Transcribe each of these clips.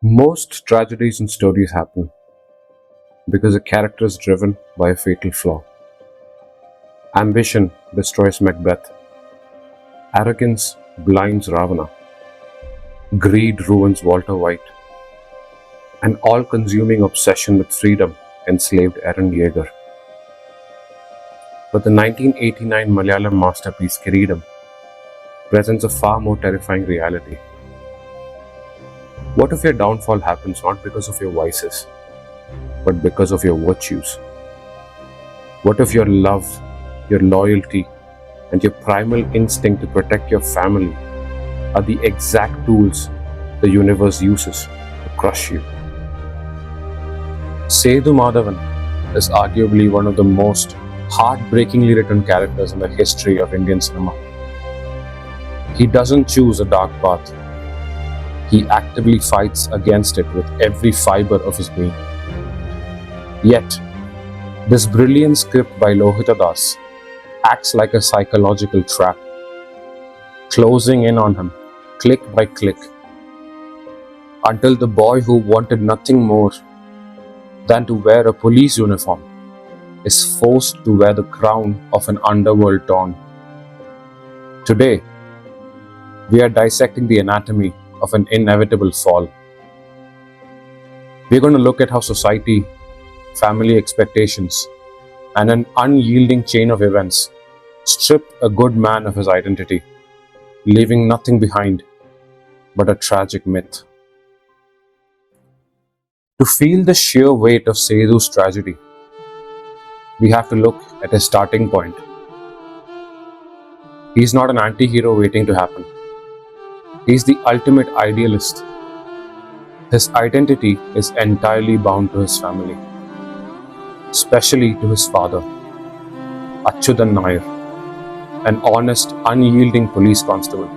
Most tragedies and stories happen because a character is driven by a fatal flaw. Ambition destroys Macbeth. Arrogance blinds Ravana. Greed ruins Walter White. An all-consuming obsession with freedom enslaved Aaron Yeager. But the 1989 Malayalam masterpiece Kireedam presents a far more terrifying reality. What if your downfall happens not because of your vices, but because of your virtues? What if your love, your loyalty, and your primal instinct to protect your family are the exact tools the universe uses to crush you? Sethumadhavan is arguably one of the most heartbreakingly written characters in the history of Indian cinema. He doesn't choose a dark path. He actively fights against it with every fiber of his being. Yet, this brilliant script by Lohithadas acts like a psychological trap, closing in on him, click by click, until the boy who wanted nothing more than to wear a police uniform is forced to wear the crown of an underworld don. Today, we are dissecting the anatomy of an inevitable fall. We're going to look at how society, family expectations, and an unyielding chain of events strip a good man of his identity, leaving nothing behind but a tragic myth. To feel the sheer weight of Sethu's tragedy, we have to look at his starting point. He's not an anti-hero waiting to happen. He's the ultimate idealist. His identity is entirely bound to his family, especially to his father, Achyutan Nair, an honest, unyielding police constable.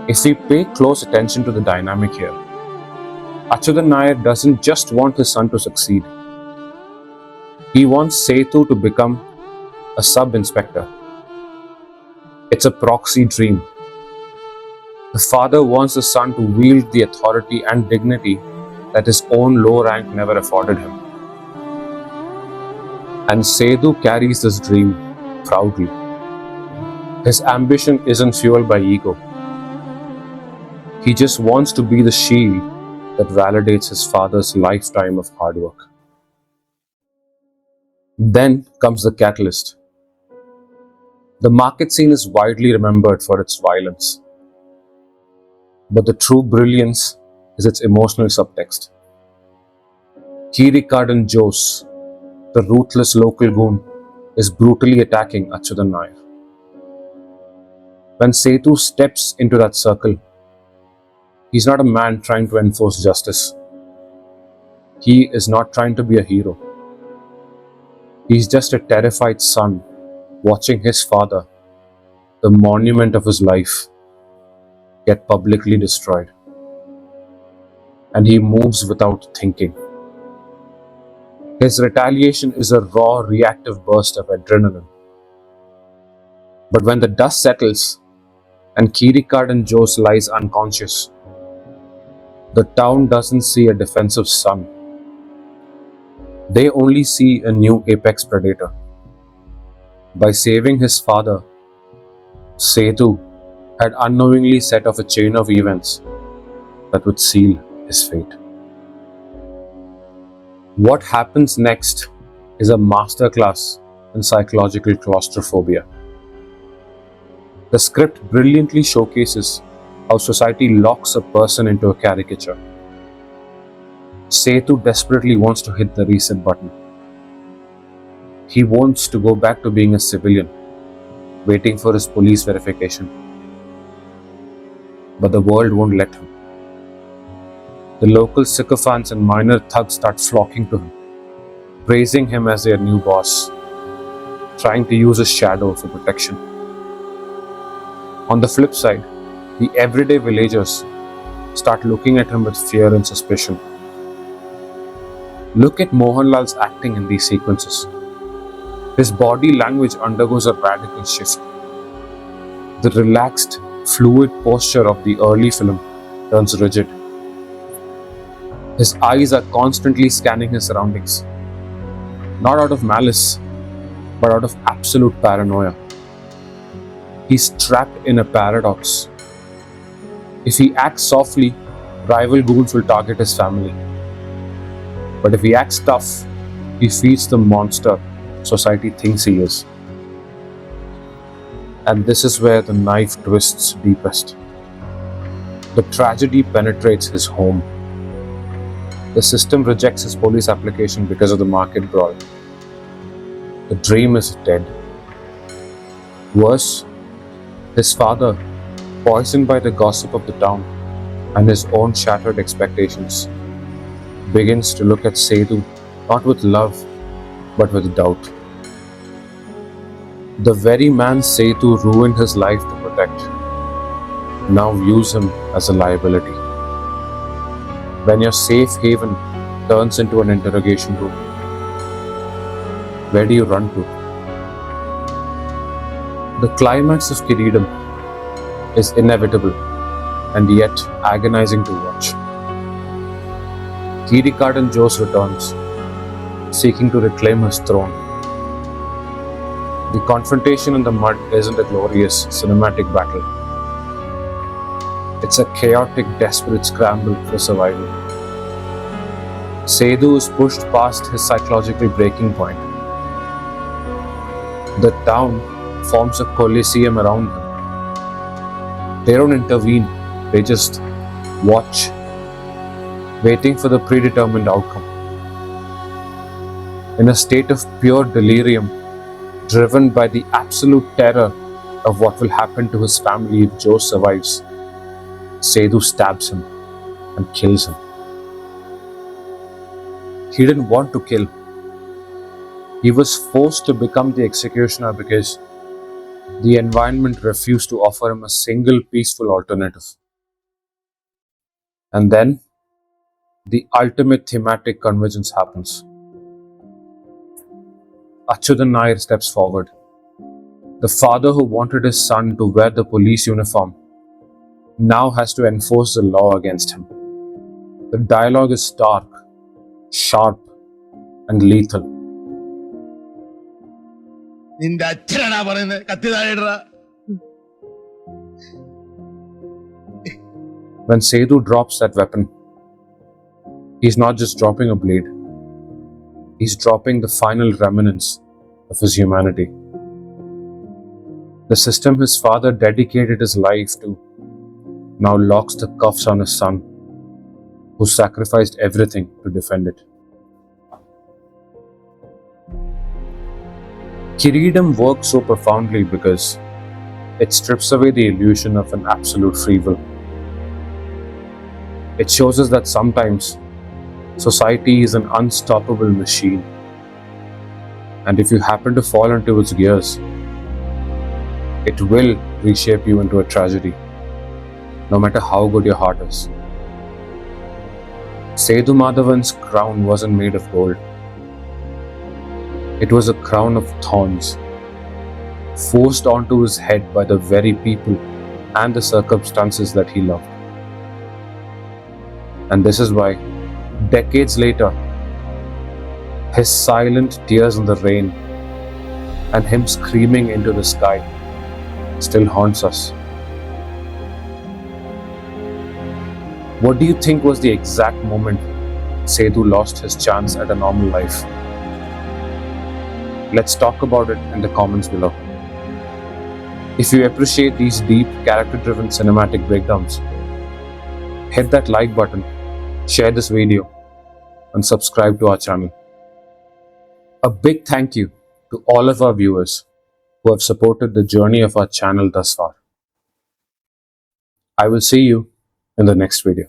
If we pay close attention to the dynamic here, Achyutan Nair doesn't just want his son to succeed. He wants Sethu to become a sub-inspector. It's a proxy dream. The father wants the son to wield the authority and dignity that his own low rank never afforded him. And Sethu carries this dream proudly. His ambition isn't fueled by ego. He just wants to be the shield that validates his father's lifetime of hard work. Then comes the catalyst. The market scene is widely remembered for its violence, but the true brilliance is its emotional subtext. Kireedam Jose, the ruthless local goon, is brutally attacking Achyutan Nair. When Sethu steps into that circle, he's not a man trying to enforce justice. He is not trying to be a hero. He's just a terrified son watching his father, the monument of his life, get publicly destroyed. And he moves without thinking. His retaliation is a raw, reactive burst of adrenaline. But when the dust settles and Kireedam Jose lies unconscious, the town doesn't see a defensive son. They only see a new apex predator. By saving his father, Sethu had unknowingly set off a chain of events that would seal his fate. What happens next is a masterclass in psychological claustrophobia. The script brilliantly showcases how society locks a person into a caricature. Sethu desperately wants to hit the reset button. He wants to go back to being a civilian, waiting for his police verification. But the world won't let him. The local sycophants and minor thugs start flocking to him, praising him as their new boss, trying to use his shadow for protection. On the flip side, the everyday villagers start looking at him with fear and suspicion. Look at Mohanlal's acting in these sequences. His body language undergoes a radical shift. The relaxed, fluid posture of the early film turns rigid, His eyes are constantly scanning his surroundings, not out of malice, but out of absolute paranoia. He's trapped in a paradox. If he acts softly, rival goons will target his family. But if he acts tough, he feeds the monster society thinks he is. And this is where the knife twists deepest. The tragedy penetrates his home. The system rejects his police application because of the market brawl. The dream is dead. Worse, his father, poisoned by the gossip of the town and his own shattered expectations, begins to look at Sethu not with love but with doubt. The very man Sethu ruined his life to protect now views him as a liability. When your safe haven turns into an interrogation room, where do you run to? The climax of Kireedam is inevitable and yet agonizing to watch. Kireedam Jose returns, seeking to reclaim his throne. The confrontation in the mud isn't a glorious cinematic battle. It's a chaotic, desperate scramble for survival. Sethu is pushed past his psychological breaking point. The town forms a coliseum around him. They don't intervene, they just watch, waiting for the predetermined outcome. In a state of pure delirium, driven by the absolute terror of what will happen to his family if Joe survives, Sethu stabs him and kills him. He didn't want to kill. He was forced to become the executioner because the environment refused to offer him a single peaceful alternative. And then, the ultimate thematic convergence happens. Achyutan Nair steps forward. The father who wanted his son to wear the police uniform now has to enforce the law against him. The dialogue is stark, sharp, and lethal. When Sethu drops that weapon, he's not just dropping a blade, he's dropping the final remnants of his humanity. The system his father dedicated his life to now locks the cuffs on his son, who sacrificed everything to defend it. Kireedam works so profoundly because it strips away the illusion of an absolute free will. It shows us that sometimes society is an unstoppable machine, and if you happen to fall into its gears, it will reshape you into a tragedy, no matter how good your heart is. Sethumadhavan's crown wasn't made of gold. It was a crown of thorns, forced onto his head by the very people and the circumstances that he loved. And this is why, decades later, his silent tears in the rain and him screaming into the sky still haunts us. What do you think was the exact moment Sethu lost his chance at a normal life? Let's talk about it in the comments below. If you appreciate these deep, character-driven cinematic breakdowns, hit that like button, share this video, and subscribe to our channel. A big thank you to all of our viewers who have supported the journey of our channel thus far. I will see you in the next video.